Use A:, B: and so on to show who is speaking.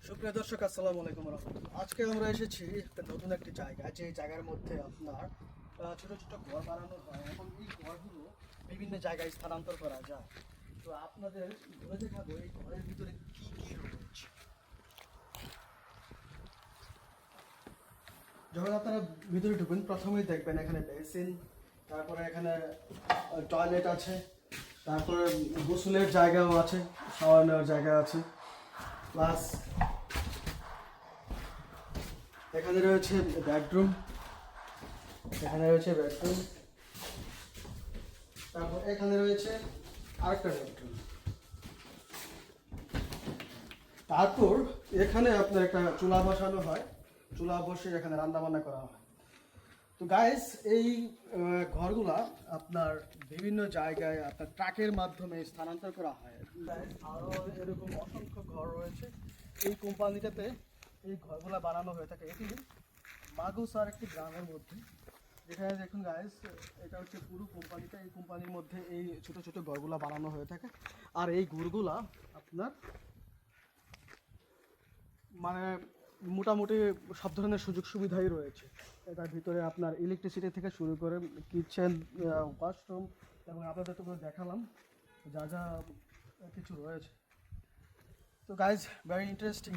A: সুপ্রিয় দর্শক, আসসালামু আলাইকুম রহমতুল্লাহ। আজকে আমরা এসেছি একটা নতুন একটি জায়গায়, যে জায়গার মধ্যে আপনার ছোট ছোট ঘর বানানো হয় এবং এই ঘরগুলো বিভিন্ন জায়গায় স্থানান্তর করা যায়। তো আপনাদের ঘুরে দেখাবো এই ঘরের ভিতরে কি কি রয়েছে। যখন আপনারা ভিতরে ঢুকবেন প্রথমেই দেখবেন এখানে বেসিন, তারপরে এখানে টয়লেট আছে, তারপরে গোসলের জায়গাও আছে, শাওয়ার নেওয়ার জায়গা আছে, প্লাস এখানে রয়েছে বেডরুম। তারপর এখানে রয়েছে আরেকটা বেডরুম। তারপর এখানে আপনার একটা চুলা বসানো হয়, চুলা বসে এখানে রান্না বান্না করা হয়। তো গাইস, এই ঘরগুলা আপনার বিভিন্ন জায়গায় আপনার ট্রাকের মাধ্যমে স্থানান্তর করা হয়। গাইস, আরও এরকম অসংখ্য ঘর রয়েছে এই কোম্পানিটাতে। এই ঘরগুলা বানানো হয়ে থাকে। এটি মাগুসার একটি গ্রামের মধ্যে, যেখানে দেখুন গাইস, এটা হচ্ছে পুরো কোম্পানিটা। এই কোম্পানির মধ্যে এই ছোট ছোট ঘরগুলা বানানো হয়ে থাকে। আর এই ঘরগুলা আপনার মানে মোটামুটি সব ধরনের সুযোগ সুবিধাই রয়েছে এটার ভিতরে। আপনার ইলেকট্রিসিটি থেকে শুরু করে কিচেন, ওয়াশরুম, এবং আপনাদের তো দেখালাম যা যা কিছু রয়েছে। তো গাইজ, ভেরি ইন্টারেস্টিং।